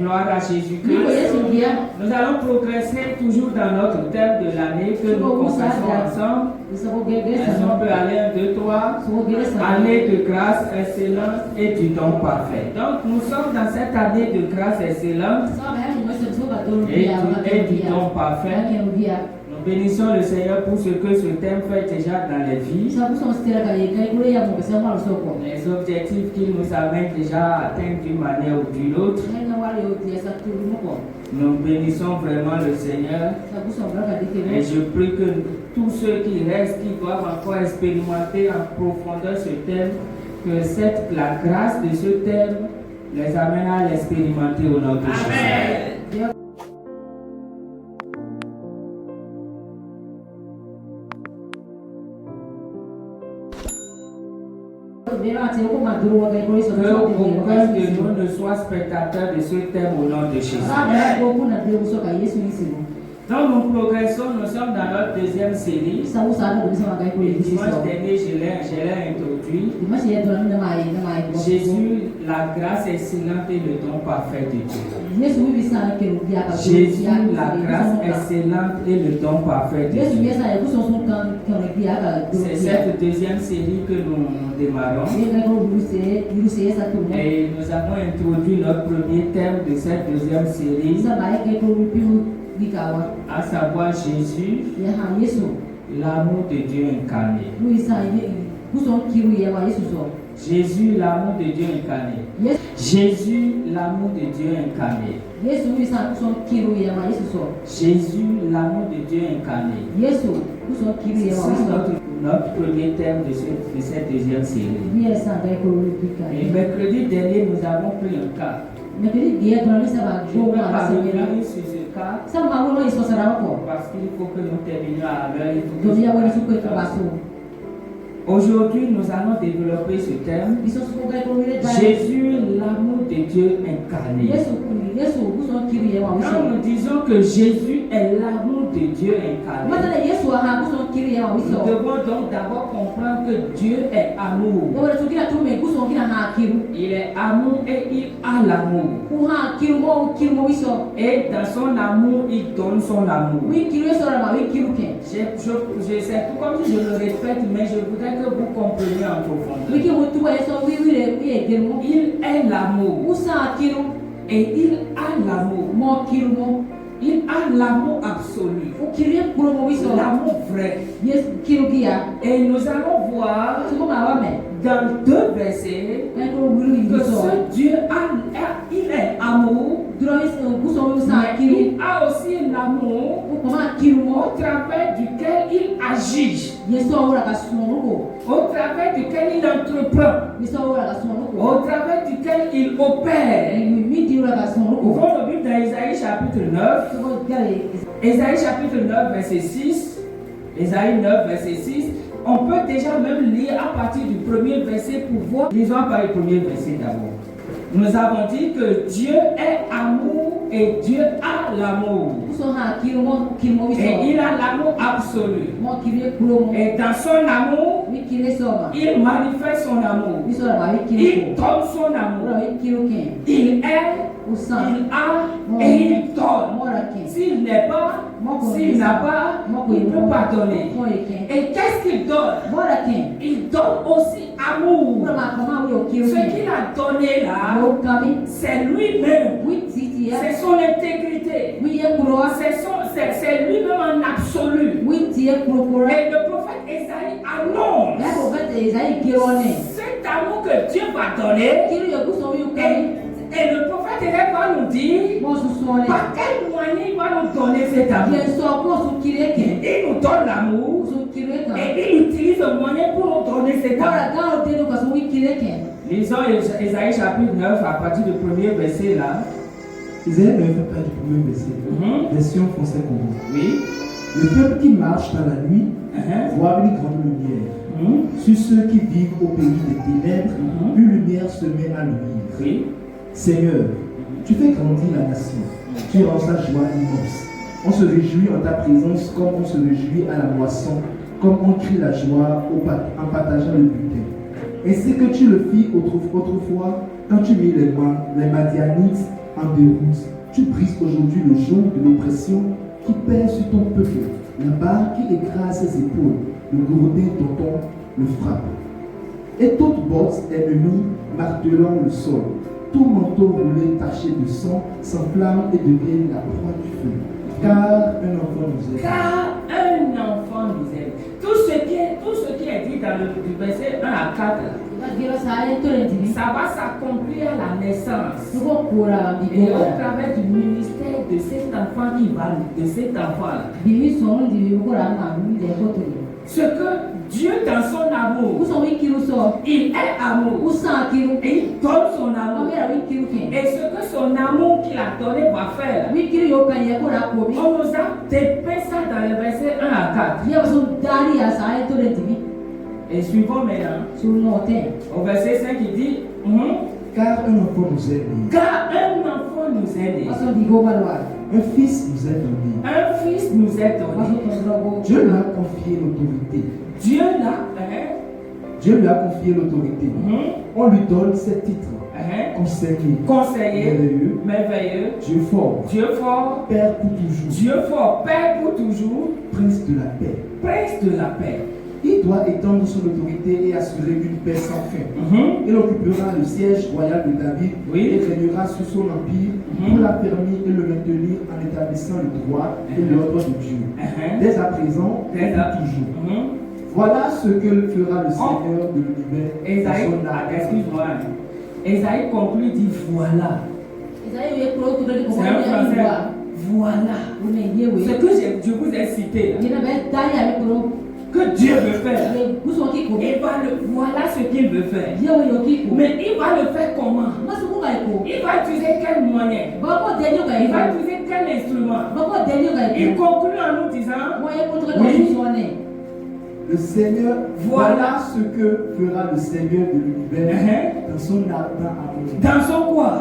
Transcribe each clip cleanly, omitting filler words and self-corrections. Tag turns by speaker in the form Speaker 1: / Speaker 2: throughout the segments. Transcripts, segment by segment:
Speaker 1: Gloire à Jésus-Christ. Nous allons progresser toujours dans notre thème de l'année que nous confessons ensemble. Est-ce qu'on peut aller 1, 2, 3? Année de grâce, excellence et du don parfait. Donc nous sommes dans cette année de grâce, excellence et du don parfait. Nous bénissons le Seigneur pour ce que ce thème fait déjà dans les vies. Les objectifs qu'il nous amène déjà à atteindre d'une manière ou d'une autre. Nous bénissons vraiment le Seigneur. Et je prie que tous ceux qui restent, qui doivent encore expérimenter en profondeur ce thème, que la grâce de ce thème les amène à l'expérimenter au nom de Jésus. Que aucun de nous ne soit spectateur de ce thème au nom de Jésus. Donc nous progressons, nous sommes dans notre deuxième série. Dimanche dernier, je l'ai introduit. Jésus, la grâce excellente et le don parfait de Dieu. Jésus, la grâce excellente et le don parfait de Dieu. C'est cette deuxième série que nous démarrons. Et nous avons introduit notre premier thème de cette deuxième série, à savoir Jésus, l'amour de Dieu incarné. Jésus, l'amour de Dieu incarné. Jésus, l'amour de Dieu incarné. Jésus, l'amour de Dieu incarné. C'est notre premier thème de cette deuxième série. Et mercredi dernier, nous avons pris un cas. Je ne vais pas revenir sur ce cas parce qu'il faut que nous terminions à l'heure. Aujourd'hui, nous allons développer ce thème. Jésus, l'amour de Dieu incarné. Quand nous disons que Jésus est l'amour de Dieu incarné, nous devons donc d'abord comprendre que Dieu est amour. Il est amour et il a l'amour. Et dans son amour, il donne son amour. C'est tout comme si je le répète, mais je voudrais que vous compreniez en profondeur. Il est l'amour. Et il a l'amour. Il a l'amour absolu. L'amour vrai. Et nous allons voir dans 2 versets que ce Dieu il est amour. Mais il a aussi l'amour au travers duquel il agit, au travers duquel il entreprend, au travers duquel il opère. Ouvrons nos Bibles dans Isaïe chapitre 9. Isaïe chapitre 9 verset 6. Isaïe 9 verset 6. On peut déjà même lire à partir du premier verset pour voir. Lisons par le premier verset d'abord. Nous avons dit que Dieu est amour et Dieu a l'amour. Et il a l'amour absolu. Et dans son amour, il manifeste son amour. Il donne son amour. Il est, il a et il donne. S'il n'est pas, s'il n'a pas, il ne peut pas donner. Et qu'est-ce qu'il donne? Il donne aussi amour. Ce qu'il a donné là, c'est lui-même. C'est son intégrité. C'est lui-même en absolu. Et le prophète Isaïe annonce cet amour que Dieu va donner. Et le prophète Isaïe va nous dire par quel moyen il va nous donner cet amour. Il nous donne l'amour et il utilise le moyen pour nous donner cet amour. Lisons Isaïe chapitre 9 à partir du premier verset là.
Speaker 2: Isaïe 9 à partir du premier verset. Version français Congo.
Speaker 1: Oui.
Speaker 2: Le peuple qui marche par la nuit voit une grande lumière. Sur ceux qui vivent au pays des ténèbres, une lumière se met à luire.
Speaker 1: Oui.
Speaker 2: Seigneur, tu fais grandir la nation. Tu rends sa joie immense. On se réjouit en ta présence comme on se réjouit à la moisson, comme on crie la joie en partageant le butin. Ainsi que tu le fis autrefois quand tu mis les Madianites en déroute. Tu brises aujourd'hui le joug de l'oppression qui pèse sur ton peuple. La barre qui écrase ses épaules, le gourdin tonton le frappe. Et toute botte ennemie martelant le sol. Tout manteau roulé taché de sang s'enflamme et devient la proie du feu. Car un enfant nous aide.
Speaker 1: Car un enfant nous aide. Tout ce qui est dit dans le verset 1 à 4, ça va s'accomplir à la naissance. Et au travers du ministère de cet enfant qui va, de cet enfant-là. Ce que Dieu dans son amour, il est amour. Et il donne son amour. Et ce que son amour qu'il a donné va faire. On nous a dépeint ça dans le verset 1 à 4. Et suivons maintenant. Au verset 5, il dit
Speaker 2: Car un enfant nous est né.
Speaker 1: Car un enfant nous est né.
Speaker 2: Un fils nous est donné.
Speaker 1: Un fils nous est donné.
Speaker 2: Dieu lui a confié l'autorité. Dieu lui a confié l'autorité. On lui donne ses titres. Conseiller,
Speaker 1: merveilleux,
Speaker 2: Dieu fort, Père pour toujours,
Speaker 1: Dieu fort, Père pour toujours,
Speaker 2: Prince de la paix.
Speaker 1: Prince de la paix.
Speaker 2: Il doit étendre son autorité et assurer une paix sans fin. Il occupera le siège royal de David et régnera sur son empire pour l'affermir et le maintenir en établissant le droit et l'ordre de Dieu. Dès à présent, et pour toujours. Voilà ce que fera le Seigneur de l'univers.
Speaker 1: Excuse-moi. Esaïe conclut, dit voilà. C'est un français. Voilà. Ce que je vous ai cité là, que Dieu veut faire. Voilà ce qu'il veut faire. Mais il va le faire comment? Il va utiliser quel moyen? Il va utiliser quel instrument? Il conclut en nous disant
Speaker 2: le Seigneur, voilà ce que fera le Seigneur de l'univers dans son ardent amour.
Speaker 1: Dans son quoi?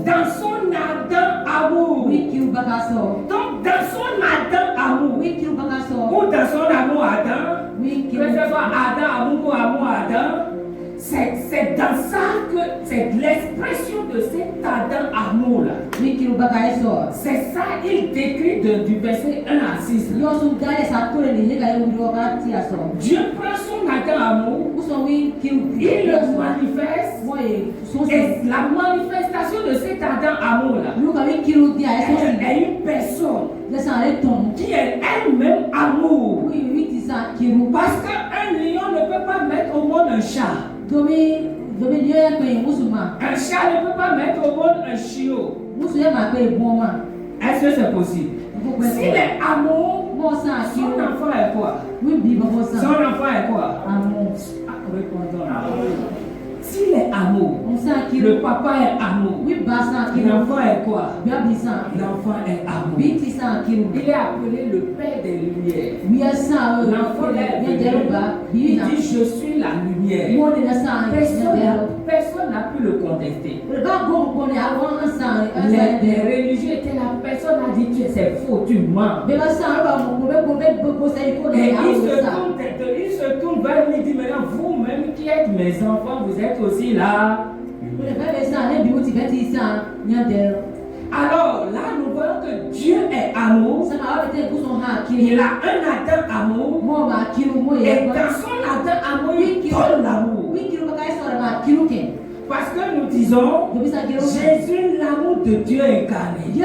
Speaker 1: Dans son ardent amour. Donc dans son ardent amour. Ou dans son amour ardent. Que ce soit ardent, amour ardent. C'est dans ça que c'est l'expression de cet ardent amour-là. C'est ça, il décrit du verset 1 à 6. Dieu prend son ardent amour, il le manifeste, et la manifestation de cet ardent amour-là est une personne qui est elle-même amour. Parce qu'un lion ne peut pas mettre au monde un chat. Un chat ne peut pas mettre au monde un chiot. Est-ce que c'est possible? S'il est amour, son enfant est quoi? Son enfant est quoi? Répondons. S'il est amour, le papa est amour. L'enfant est quoi? L'enfant est amour. Il est appelé le Père des Lumières. L'enfant est venu. Il dit je suis la lumière. Personne n'a pu le contester. Les religieux étaient là, personne n'a dit que c'est faux, tu mens. Et il se tourne vers lui et dit maintenant vous-même qui êtes mes enfants, vous êtes aussi là. Alors là, nous voyons que Dieu est amour. Il a un ardent amour. Et dans son ardent amour, il donne l'amour. Parce que nous disons Jésus, l'amour de Dieu incarné. Donc,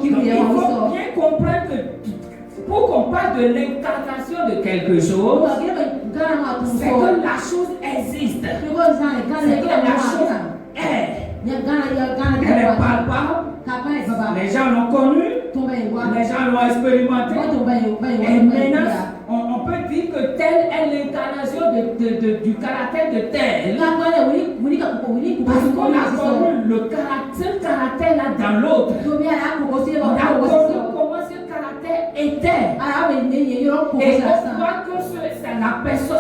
Speaker 1: il faut bien comprendre que pour qu'on parle de l'incarnation de quelque chose, c'est que la chose existe. C'est que la chose est. Elle est palpable. Les gens l'ont connue. Les gens l'ont expérimenté. Et maintenant, on peut dire que telle est l'incarnation du caractère de tel. Parce qu'on a connu ce caractère-là dans l'autre. On a connu comment ce caractère était. Et on voit que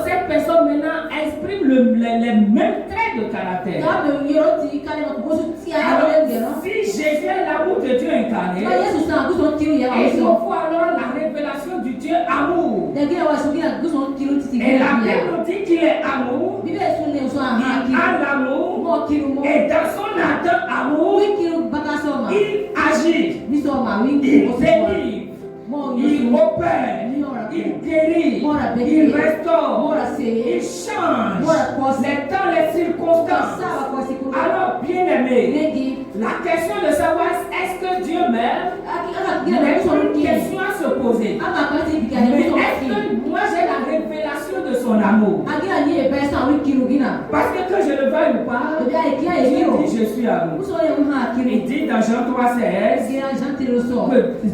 Speaker 1: cette personne maintenant exprime les mêmes traits de caractère. Alors, si Jésus est l'amour de Dieu incarné, il faut voir alors la révélation du Dieu amour. Et la Bible nous dit qu'il est amour. Il a l'amour. Et dans son ardent amour, Il
Speaker 2: Mon
Speaker 1: délivre, il opère, il guérit, il restaure, il change les temps, les circonstances. Alors, bien-aimé, la question de savoir est-ce que Dieu m'aime n'est une question à se poser. Mais est-ce que moi j'ai la révélation de son amour? Parce que je le veuille ou pas, Dieu dit je suis amour. Il dit dans Jean 3,16 que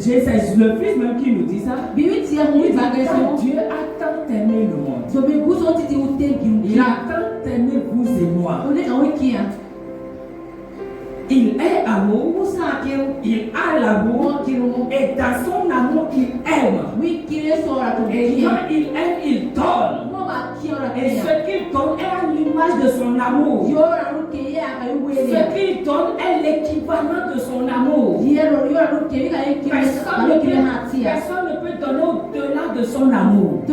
Speaker 1: c'est le Fils même qui nous dit ça. Il dit que Dieu a tant aimé le monde. Il a tant aimé vous et moi. Il est amour, il a l'amour, et dans son amour, il aime. Et quand il aime, il donne. Et ce qu'il donne est à l'image de son amour. Ce qu'il donne est l'équivalent de son amour. Personne ne peut donner au-delà de son amour. Ce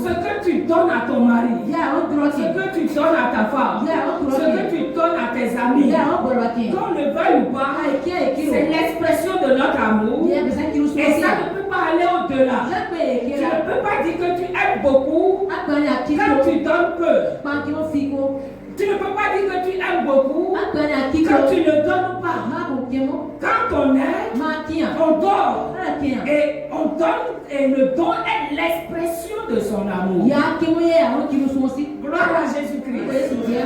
Speaker 1: que tu donnes à ton mari, ce que tu donnes à ta femme, ce que tu donnes à tes amis, qu'on le veuille ou pas, c'est l'expression de notre amour. Et ça ne peut pas aller au-delà. Tu ne peux pas dire que tu aimes beaucoup quand tu donnes peu. Tu ne peux pas dire que tu aimes beaucoup quand tu ne donnes pas. Quand on aime, on donne. Et on donne, et le don est l'expression de son amour. Gloire à Jésus-Christ.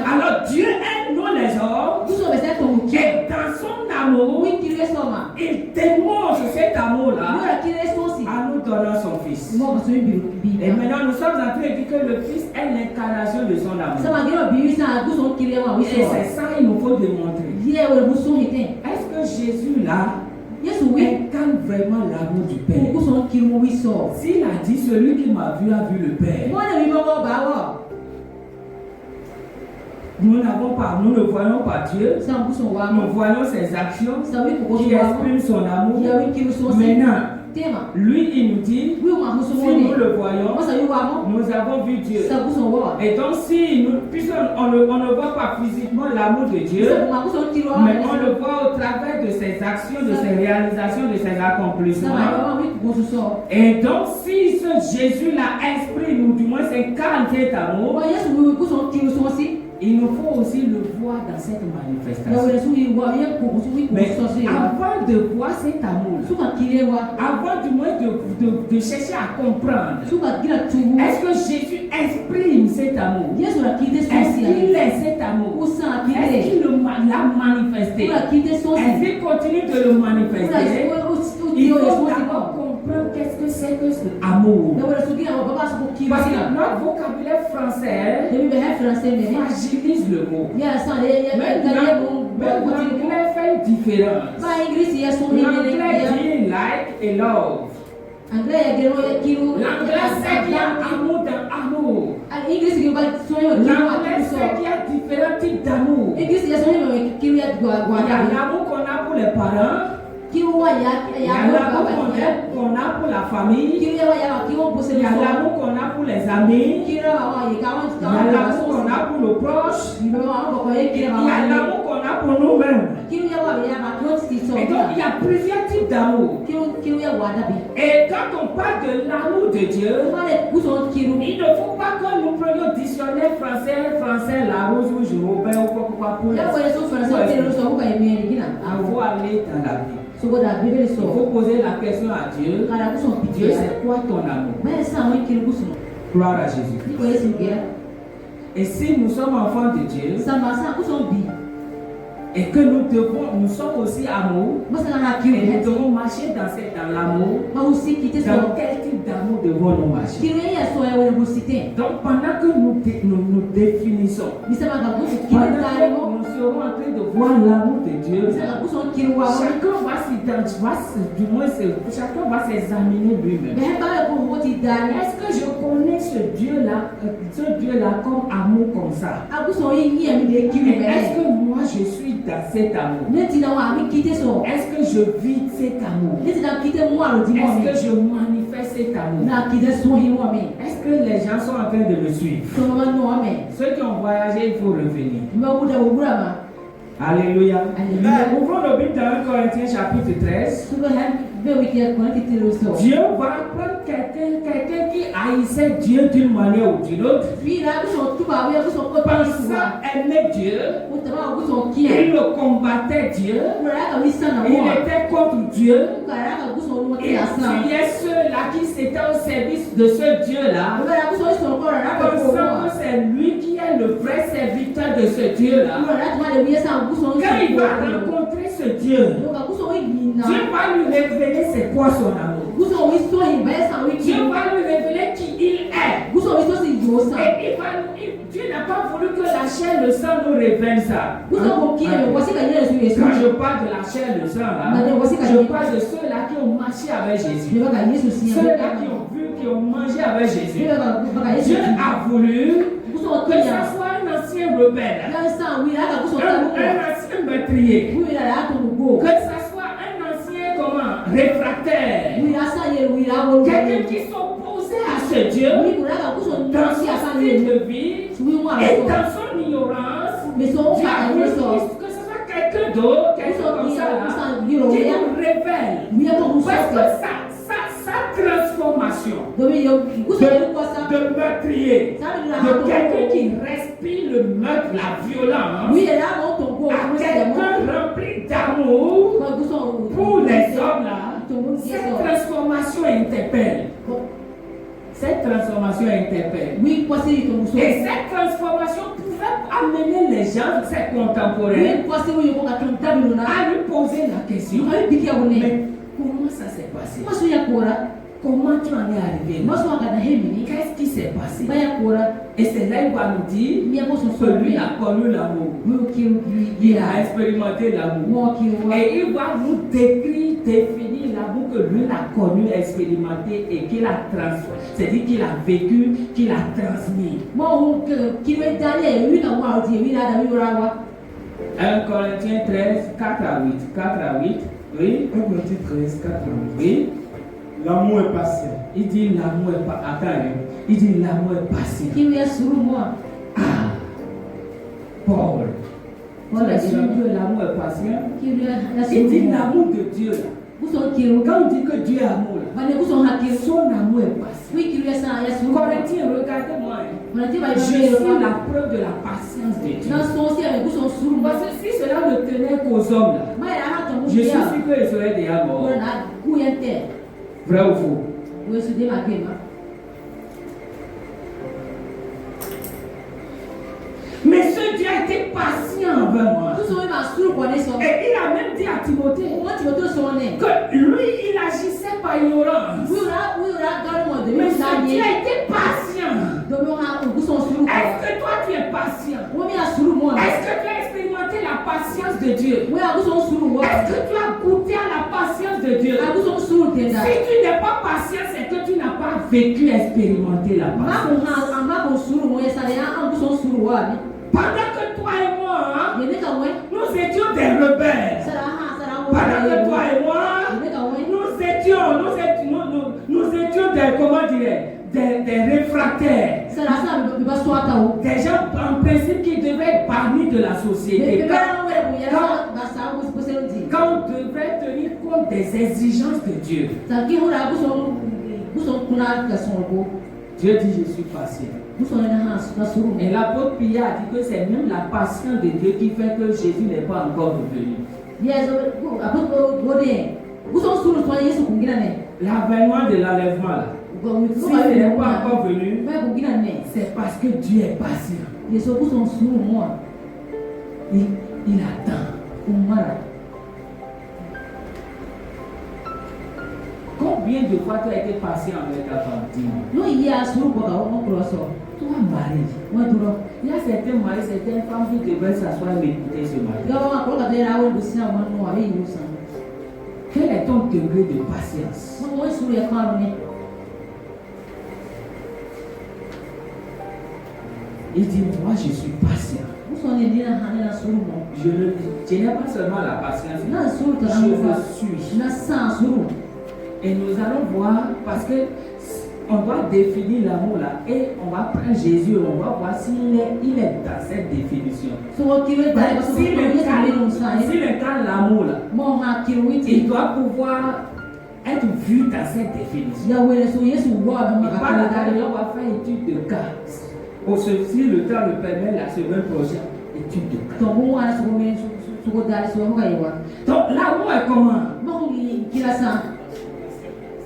Speaker 1: Alors Dieu aime nous les hommes. Et dans son amour, il démontre cet amour-là en nous donnant son Fils. Et maintenant nous sommes en train de dire que le Fils est l'incarnation de son amour. Et c'est ça qu'il nous faut démontrer. Est-ce que Jésus là incarne vraiment l'amour du Père? S'il a dit celui qui m'a vu a vu le Père, nous ne voyons pas Dieu, nous voyons ses actions qui expriment son amour. Maintenant, lui il nous dit, si nous le voyons, nous avons vu Dieu. Et donc puisqu'on ne voit pas physiquement l'amour de Dieu, mais on le voit au travers de ses actions, de ses réalisations, de ses accomplissements. Et donc si ce Jésus là exprime, ou du moins s'incarne cet amour, il nous faut aussi le voir dans cette manifestation. Mais avant de voir cet amour, avant du moins de chercher à comprendre, est-ce que Jésus exprime cet amour? Est-ce qu'il est cet amour? Est-ce qu'il l'a manifesté? Est-ce qu'il continue de le manifester? Il faut d'abord comprendre qu'est-ce que c'est que cet amour. Parce que notre vocabulaire français fragilise le mot. Même l'anglais fait une différence. L'anglais dit like et love. L'anglais sait qu'il y a amour dans amour. L'anglais sait qu'il y a différents types d'amour. Il y a l'amour qu'on a pour les parents. Il y a l'amour qu'on a pour la famille. Il y a l'amour qu'on a pour les amis. Il y a l'amour qu'on a pour nos proches. Il y a l'amour qu'on a pour nous-mêmes. Et donc il y a plusieurs types d'amour. Et quand on parle de l'amour de Dieu, il ne faut pas que nous prenions dictionnaire français, la rose rouge, Robert ou quoi pour avoir aller dans la vie. Il faut poser la question à Dieu. Dieu, c'est quoi ton amour? Gloire à Jésus. Et si nous sommes enfants de Dieu, et que nous sommes aussi amour, et nous devons marcher dans l'amour, dans quel type d'amour devons-nous marcher? Donc pendant que nous définissons, pendant que nous serons en train de voir l'amour de Dieu, chacun va s'identifier, du moins chacun va s'examiner lui-même. Est-ce que je connais ce Dieu-là comme amour comme ça? Est-ce que moi je suis dans cet amour? Est-ce que je vis cet amour? Est-ce que je manifeste cet amour? Est-ce que les gens sont en train de me suivre? Ceux qui ont voyagé, il faut revenir. Alléluia.
Speaker 3: Amen.
Speaker 1: Ouvrons nos Bibles dans 1 Corinthiens chapitre 13.
Speaker 3: Suka bɛ wiki kɔnɔ kiti lo sɔ.
Speaker 1: Dieu va prendre quelqu'un qui haïssait Dieu d'une manière ou d'une autre.
Speaker 3: Fi la kusɔn tuba o ye kusɔn ko tɔn suwa.
Speaker 1: Pensant aimer Dieu,
Speaker 3: O tama kusɔn kiɛ.
Speaker 1: il le combattait Dieu.
Speaker 3: O la ka wi san na
Speaker 1: Il
Speaker 3: mɔ.
Speaker 1: était contre Dieu.
Speaker 3: O ka la ka kusɔn mɔ
Speaker 1: Il
Speaker 3: ti la san.
Speaker 1: tuait ceux-là qui étaient au service de ce Dieu-là.
Speaker 3: O la kusɔn sɔn kɔrɔ la ka ko
Speaker 1: Pensant
Speaker 3: mɔ.
Speaker 1: que c'est lui qui est le vrai serviteur de ce Dieu-là.
Speaker 3: O la tuma de wi san kusɔn
Speaker 1: Quand il
Speaker 3: sɔn
Speaker 1: va
Speaker 3: kɔrɔ.
Speaker 1: rencontrer ce Dieu,
Speaker 3: O ka kusɔn wi bi na.
Speaker 1: Dieu va lui révéler c'est quoi son amour.
Speaker 3: Kusɔn wi sɔn yi bɛɛ san wi
Speaker 1: Dieu
Speaker 3: ki.
Speaker 1: va lui révéler qui il est.
Speaker 3: Kusɔn wi sɔn si jo san.
Speaker 1: Et Dieu n'a pas voulu que la chair et le sang nous révèlent ça.
Speaker 3: Kusɔn ko kiɛ bɛ wɔsi ka yɛlɛ su ye su.
Speaker 1: Quand je parle de la chair et le sang, là, je parle de ceux-là qui ont marché avec Jésus.
Speaker 3: Ne bɛ ka Yesu si yan.
Speaker 1: Ceux-là qui ont vu, qui ont mangé avec Jésus.
Speaker 3: Ne bɛ ka Yesu
Speaker 1: Dieu
Speaker 3: si.
Speaker 1: a voulu
Speaker 3: Kusɔn
Speaker 1: que
Speaker 3: kiɛ.
Speaker 1: ça soit un ancien rebelle,
Speaker 3: Yan san wi la ka kusɔn
Speaker 1: un
Speaker 3: ta mɔ.
Speaker 1: ancien meurtrier,
Speaker 3: Wi la la to go.
Speaker 1: que ça soit un ancien réfractaire,
Speaker 3: Wi la san ye wi la wolo.
Speaker 1: quelqu'un qui s'opposait à ce Dieu
Speaker 3: Wi ko la ka kusɔn
Speaker 1: dans
Speaker 3: tɔn si a
Speaker 1: son
Speaker 3: san
Speaker 1: style
Speaker 3: ye.
Speaker 1: de vie
Speaker 3: Wi mo a
Speaker 1: et
Speaker 3: sɔ.
Speaker 1: dans son ignorance.
Speaker 3: Mais son
Speaker 1: Dieu a
Speaker 3: ka
Speaker 1: voulu
Speaker 3: ye sɔ.
Speaker 1: que ce soit quelqu'un d'autre, quelqu'un comme ça là, qui nous révèle.
Speaker 3: Wi ya ko
Speaker 1: Parce que
Speaker 3: kusɔn.
Speaker 1: sa transformation
Speaker 3: Domi yo kusɔn ye ko sa.
Speaker 1: de meurtrier,
Speaker 3: Sa bi la
Speaker 1: de
Speaker 3: ha
Speaker 1: quelqu'un
Speaker 3: to
Speaker 1: qui
Speaker 3: go.
Speaker 1: respire le meurtre, la violence,
Speaker 3: Wi la mo to go.
Speaker 1: à
Speaker 3: Mo se
Speaker 1: quelqu'un
Speaker 3: mo.
Speaker 1: rempli d'amour
Speaker 3: Ko kusɔn.
Speaker 1: pour les hommes là.
Speaker 3: To mo ye
Speaker 1: Cette
Speaker 3: sɔ.
Speaker 1: transformation interpelle. Cette transformation interpelle.
Speaker 3: Wi kɔsi to muso.
Speaker 1: Et cette transformation pouvait amener les gens, ses contemporains,
Speaker 3: Wi kɔsi wo ye ko ka tɔn tabi na.
Speaker 1: à lui poser la question.
Speaker 3: Ayi bi kɛ wo ne.
Speaker 1: Mais comment ça s'est passé?
Speaker 3: Mo so ya kora.
Speaker 1: Comment tu en es arrivé
Speaker 3: Mo
Speaker 1: là?
Speaker 3: so ka na he mi.
Speaker 1: Qu'est-ce qui s'est passé?
Speaker 3: Ba ya kora.
Speaker 1: Et c'est là qu'il va nous dire
Speaker 3: Mi ya ko so
Speaker 1: que
Speaker 3: so
Speaker 1: lui
Speaker 3: wi.
Speaker 1: a connu l'amour.
Speaker 3: Wi o ki
Speaker 1: Il a expérimenté l'amour.
Speaker 3: mo ki wo.
Speaker 1: Et il va nous décrire, définir l'amour que lui a connu, expérimenté et qu'il a transformé. C'est-à-dire qu'il a vécu, qu'il a transmis.
Speaker 3: Mo ho ki we dale wi na mo a ti wi la da mi ra wa.
Speaker 1: 1 Corinthiens 13, 4 à 8. 4 à 8. Oui.
Speaker 2: 1 Corinthiens 13, 4 à 8.
Speaker 1: Oui.
Speaker 2: L'amour est patient.
Speaker 1: Il dit l'amour est pas. Attends, hein. Il dit l'amour est patient.
Speaker 3: Ki we suru mo.
Speaker 1: Ah. Paul.
Speaker 3: Paul
Speaker 1: Tu
Speaker 3: a
Speaker 1: es
Speaker 3: dit
Speaker 1: sûr
Speaker 3: l'amour.
Speaker 1: que l'amour est patient?
Speaker 3: Ki we la
Speaker 1: Il dit
Speaker 3: suru mo.
Speaker 1: l'amour de Dieu. Là.
Speaker 3: Kusɔn ki wo.
Speaker 1: Quand on dit que Dieu est amour, là,
Speaker 3: Ba ne kusɔn ha ki.
Speaker 1: son amour est patient.
Speaker 3: Wi ki we san ya suru.
Speaker 1: Corinthiens, regardez-moi. Hein.
Speaker 3: Mo ti ba
Speaker 1: Je
Speaker 3: yo
Speaker 1: suis
Speaker 3: me
Speaker 1: la preuve de la patience de Dieu.
Speaker 3: na so si ame kusɔn suru mo.
Speaker 1: Parce que si cela ne tenait qu'aux hommes, là,
Speaker 3: Ma ya ha to mo
Speaker 1: je suis
Speaker 3: ya.
Speaker 1: sûr qu'ils seraient déjà
Speaker 3: Ko
Speaker 1: morts.
Speaker 3: na ku ye te.
Speaker 1: Vrai ou faux?
Speaker 3: Wo su de ma ke ma.
Speaker 1: Mais ce Dieu a été patient envers moi.
Speaker 3: Kusɔn we ma suru ko ne sɔ.
Speaker 1: Et il a même dit à Timothée
Speaker 3: Mo ti mo to sɔ ne.
Speaker 1: que lui, il agissait par ignorance.
Speaker 3: Wi la galo mo de
Speaker 1: Mais
Speaker 3: mi
Speaker 1: ce
Speaker 3: sa
Speaker 1: Dieu
Speaker 3: ye.
Speaker 1: a été patient.
Speaker 3: Domi ha kusɔn suru ko.
Speaker 1: Est-ce que toi, tu es patient?
Speaker 3: Wo mi a suru mo.
Speaker 1: Est-ce que tu as expérimenté la patience de Dieu?
Speaker 3: Wo ya kusɔn suru wo.
Speaker 1: Est-ce que tu as goûté à la patience de Dieu?
Speaker 3: A kusɔn suru te da.
Speaker 1: Si tu n'es pas patient, c'est que tu n'as pas vécu, expérimenté la
Speaker 3: Ma
Speaker 1: patience.
Speaker 3: ko ha an ma ko suru mo ye sa ya an kusɔn suru wa ni.
Speaker 1: Pendant que toi et moi, hein,
Speaker 3: Ye ne ka we.
Speaker 1: nous étions des rebelles.
Speaker 3: Sara wo.
Speaker 1: Pendant que toi et moi,
Speaker 3: Ye ne ka we.
Speaker 1: nous étions des, comment dirais, des réfractaires.
Speaker 3: Sara sa bi ba so ata wo.
Speaker 1: Des gens en principe qui devaient être bannis de la société.
Speaker 3: Be ba na we bo ya ba sa wo bo se di.
Speaker 1: Quand on devrait tenir compte des exigences de Dieu.
Speaker 3: Sa ki ho la kusɔn kuna ka sɔn ko.
Speaker 1: Dieu dit je suis patient.
Speaker 3: Kusɔn na ha na suru.
Speaker 1: Et l'apôtre Pierre a dit que c'est même la patience de Dieu qui fait que Jésus n'est pas encore revenu.
Speaker 3: Ye so a bo de. Kusɔn suru tɔ Yesu kun gina ne.
Speaker 1: L'avènement de l'enlèvement là, s'il n'est pas encore venu,
Speaker 3: Ba kun gina ne.
Speaker 1: c'est parce que Dieu est patient.
Speaker 3: Ye so kusɔn suru mo.
Speaker 1: Il attend.
Speaker 3: Kun mara.
Speaker 1: Combien de fois tu as été patient avec ta femme? Dis-moi.
Speaker 3: No ye a suru ko ka wo ko so.
Speaker 1: Toi, mari,
Speaker 3: Mo duro.
Speaker 1: il y a certains maris, certaines femmes qui devraient s'asseoir et m'écouter ce matin.
Speaker 3: Ga wa ko ka de ra wo bo sina mo no ari yu san.
Speaker 1: Quel est ton degré de patience?
Speaker 3: Mo suru ya ka ne.
Speaker 1: Il dit, moi je suis patient.
Speaker 3: Kusɔn ne dina ha ne na suru mo.
Speaker 1: Je n'ai pas seulement la patience,
Speaker 3: Na suru ta
Speaker 1: je
Speaker 3: na mo
Speaker 1: le
Speaker 3: fa.
Speaker 1: suis.
Speaker 3: Na san suru.
Speaker 1: Et nous allons voir, parce que on doit définir l'amour là, et on va prendre Jésus, on va voir s'il est est dans cette définition,
Speaker 3: So wakiro dare ba so
Speaker 1: si
Speaker 3: ko
Speaker 1: le
Speaker 3: Yesu le no sa
Speaker 1: cas, si
Speaker 3: ye.
Speaker 1: le cas l'amour là,
Speaker 3: Mo ha kiro witi.
Speaker 1: il doit pouvoir être vu dans cette définition.
Speaker 3: Ya wele so Yesu wo ba
Speaker 1: Et
Speaker 3: ma
Speaker 1: par
Speaker 3: ka
Speaker 1: la
Speaker 3: dare.
Speaker 1: on va faire étude de cas. Si le temps le permet, la semaine prochaine, étude de cas.
Speaker 3: To mo wa so me so ko dare so mo ka yewa.
Speaker 1: Donc l'amour est comment?
Speaker 3: Mo ni kila sa.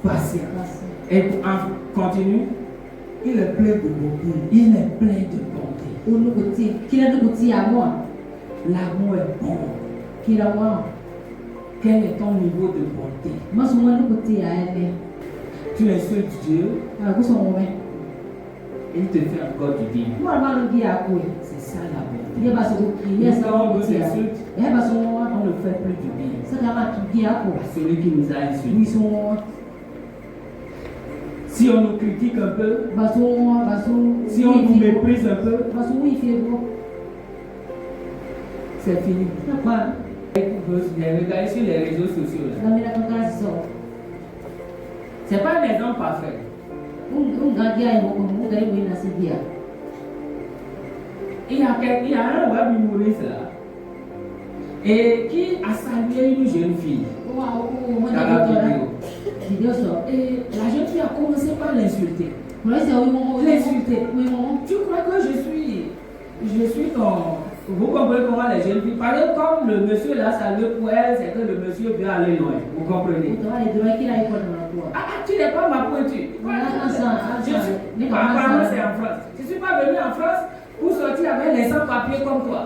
Speaker 1: Patient. Et on continue. Il est plein de bonté. Il est plein de bonté.
Speaker 3: Olukuti kila nukuti amo.
Speaker 1: L'amour est bon.
Speaker 3: Kila wa.
Speaker 1: Quel est ton niveau de bonté?
Speaker 3: Mo so mo nukuti ya ene.
Speaker 1: Tu insultes Dieu,
Speaker 3: Ala ko so mo me.
Speaker 1: il te fait encore du bien.
Speaker 3: Mo ma no bi akwe.
Speaker 1: C'est ça la bonté.
Speaker 3: Ye ba so ko ki ye sa
Speaker 1: Quand on
Speaker 3: mo
Speaker 1: nous
Speaker 3: ti ya.
Speaker 1: insulte,
Speaker 3: E ba so mo
Speaker 1: on ne fait plus du bien
Speaker 3: sa ka ma ki bi ako.
Speaker 1: à celui qui nous a
Speaker 3: Ni
Speaker 1: insultés.
Speaker 3: so mo
Speaker 1: Si on nous critique un peu,
Speaker 3: ba so mo ba so.
Speaker 1: si on nous méprise un peu,
Speaker 3: Ba so wi fi ko.
Speaker 1: c'est fini.
Speaker 3: Na pa.
Speaker 1: Regardez sur les réseaux sociaux. Là.
Speaker 3: La mira ka ka so.
Speaker 1: C'est pas un exemple parfait.
Speaker 3: Ga dia yo ko mo ga iwe na si dia.
Speaker 1: Il y a un web humoriste là et qui a salué une jeune fille
Speaker 3: Wa o mo
Speaker 1: dans
Speaker 3: da
Speaker 1: la
Speaker 3: ko
Speaker 1: vidéo.
Speaker 3: Video so.
Speaker 1: Et la jeune fille a commencé par l'insulter.
Speaker 3: Mo le se o mo
Speaker 1: L'insulter.
Speaker 3: Oui mo.
Speaker 1: Tu crois que je suis ton... Vous comprenez comment les jeunes filles parlent comme le monsieur là salué pour elle, c'est que le monsieur veut aller loin. Vous comprenez?
Speaker 3: To wa le do ki la iko na to.
Speaker 1: Tu n'es pas ma pointure. Apparemment c'est en France. Je ne suis pas venu en France pour sortir avec les sans-papiers comme toi.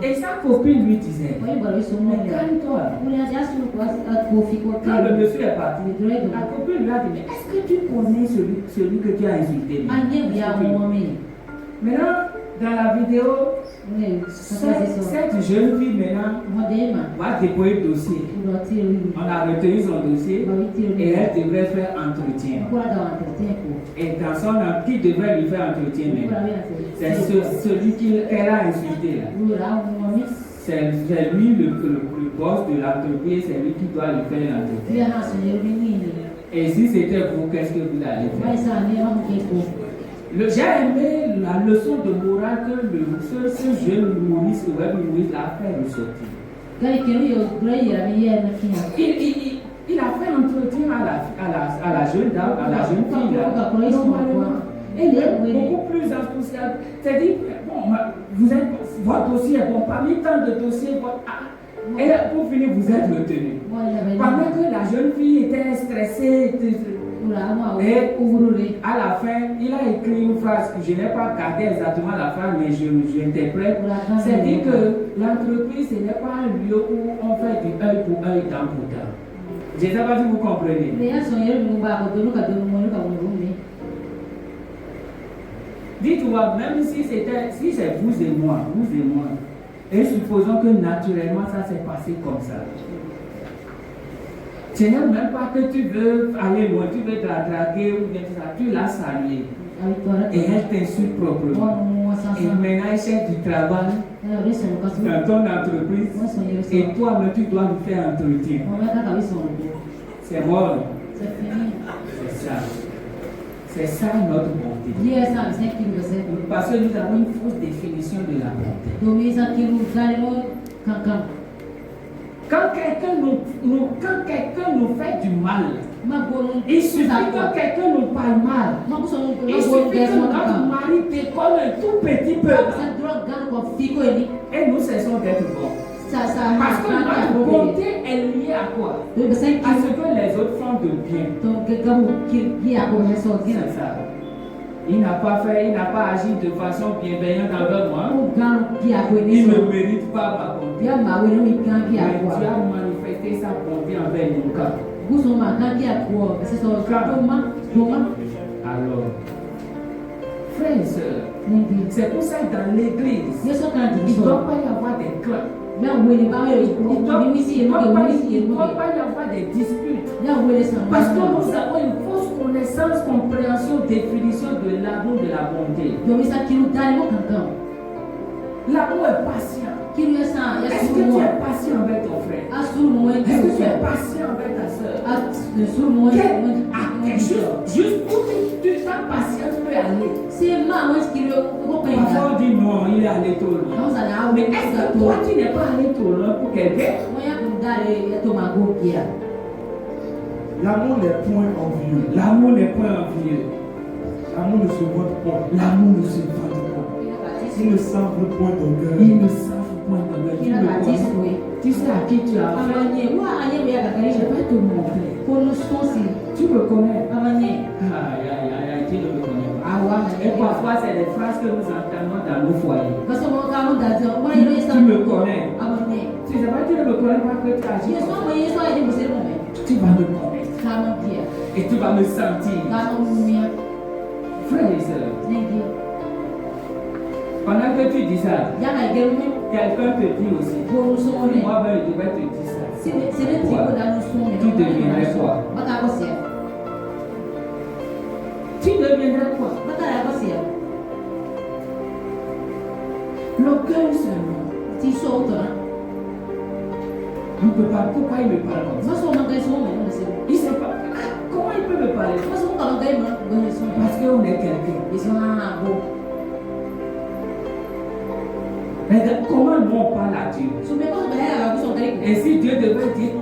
Speaker 1: Et sa copine lui disait, mais calme-toi. Quand le monsieur est parti, la copine lui a dit, mais est-ce que tu connais celui que tu as insulté? Maintenant, dans la vidéo, cette jeune fille maintenant va déployer le dossier. On a retenu son dossier et elle devrait faire entretien. Et dans son qui devrait lui faire entretien maintenant, c'est celui qu'elle a insulté là. C'est lui le boss de l'entreprise, c'est lui qui doit lui faire l'entretien. Et si c'était vous, qu'est-ce que vous allez faire? J'ai aimé la leçon de morale que ce jeune humoriste, a fait ressortir. Il a fait entretien à la jeune dame, à la jeune fille. Là. Normalement, elle est beaucoup plus enthousiaste. C'est-à-dire, bon, votre dossier est bon, parmi tant de dossiers, et pour finir, vous êtes retenu. Pendant que la jeune fille était stressée, et à la fin, il a écrit une phrase que je n'ai pas gardé exactement la phrase, mais j'interprète. C'est-à-dire que l'entreprise, ce n'est pas un lieu où on fait du œil pour œil, dent pour dent. Je ne sais pas si vous comprenez. Dites-moi, même si c'est vous et moi, et supposons que naturellement ça s'est passé comme ça. Ce n'est même pas que tu veux aller loin, tu veux te la draguer ou bien ça, tu l'as saluée. Et elle t'insulte proprement. Et maintenant elle cherche du travail dans ton entreprise et toi-même tu dois lui faire entretien. C'est mort. C'est ça. C'est ça notre bonté. Parce que nous avons une fausse définition de la bonté. Quand quelqu'un nous fait du mal, il suffit que quelqu'un nous parle mal. Il suffit que notre mari décolle un tout petit peu. Et nous cessons d'être bons. Parce que notre bonté est liée à quoi? À ce que les autres font de bien. C'est ça. Il n'a pas agi de façon bienveillante envers moi. Il ne mérite pas ma bonté. Mais tu as manifesté sa bonté envers mon cas. Alors, frères et sœurs, c'est pour ça que dans l'église, il ne doit pas y avoir des clans. Il ne doit pas y avoir des disputes. Parce que nous avons une fausse connaissance, compréhension, définition de l'amour, de la bonté. L'amour est patient.
Speaker 3: Kiri esa ya
Speaker 1: Est-ce que tu es patient avec ton frère?
Speaker 3: asuru mo
Speaker 1: Est-ce que tu es patient avec ta soeur?
Speaker 3: asuru mo
Speaker 1: Juste pour que ta patience peut aller.
Speaker 3: c'est ma moi kiri ko pe
Speaker 1: Parfois on dit non, il est allé trop loin.
Speaker 3: on ça na
Speaker 1: Mais est-ce que toi tu n'es pas allé trop loin pour quelqu'un?
Speaker 3: mo ya kundale ya to mago kia
Speaker 2: L'amour n'est point envieux.
Speaker 1: L'amour n'est point envieux.
Speaker 2: L'amour ne se voit point.
Speaker 1: L'amour ne se vante pas.
Speaker 2: Il ne s'enfle point d'orgueil.
Speaker 1: Il ne s'enfle point de l'œil. Tu
Speaker 3: kira
Speaker 1: le
Speaker 3: ka
Speaker 1: connais.
Speaker 3: tiswe
Speaker 1: Tu sais à qui tu as affaire.
Speaker 3: amanye wa anye ya ka
Speaker 1: Je
Speaker 3: kare
Speaker 1: vais te montrer.
Speaker 3: kono sonsi
Speaker 1: Tu me connais.
Speaker 3: amanye
Speaker 1: Aïe, aïe, aïe, aïe, tu ne me connais pas.
Speaker 3: awa
Speaker 1: Et parfois, c'est des phrases que nous entendons dans nos foyers.
Speaker 3: parce que mo ka mo da jo mo ile sa
Speaker 1: Tu me connais.
Speaker 3: amanye
Speaker 1: Tu sais pas, tu ne me connais pas que tu agis
Speaker 3: yeso
Speaker 1: comme
Speaker 3: mo
Speaker 1: ça.
Speaker 3: yeso ya ni mo se mo me
Speaker 1: Tu vas me connaître.
Speaker 3: kama kia
Speaker 1: Et tu vas me sentir.
Speaker 3: kama mumia
Speaker 1: Frères et sœurs,
Speaker 3: nengi
Speaker 1: pendant que tu dis ça,
Speaker 3: ya ka geru me
Speaker 1: quelqu'un te dit aussi.
Speaker 3: ko so mo ne
Speaker 1: Moi, ben, je vais te dire ça.
Speaker 3: c'est le type
Speaker 1: Quoi?
Speaker 3: da no so me
Speaker 1: Tu deviendrais quoi?
Speaker 3: baka ko sia
Speaker 1: Tu deviendrais quoi?
Speaker 3: baka ya ko sia
Speaker 1: L'orgueil seulement.
Speaker 3: ti so to na
Speaker 1: On ne peut pas. Pourquoi il me parle comme ça?
Speaker 3: ma so ma ga so me no se
Speaker 1: Il ne sait pas. Comment il peut me parler?
Speaker 3: ma so ka ga ma go ne so me
Speaker 1: Parce qu'on est quelqu'un.
Speaker 3: yeso ha go
Speaker 1: Regarde comment nous on parle à Dieu.
Speaker 3: so me ko ba ya ga so ga
Speaker 1: Et si Dieu devait dire,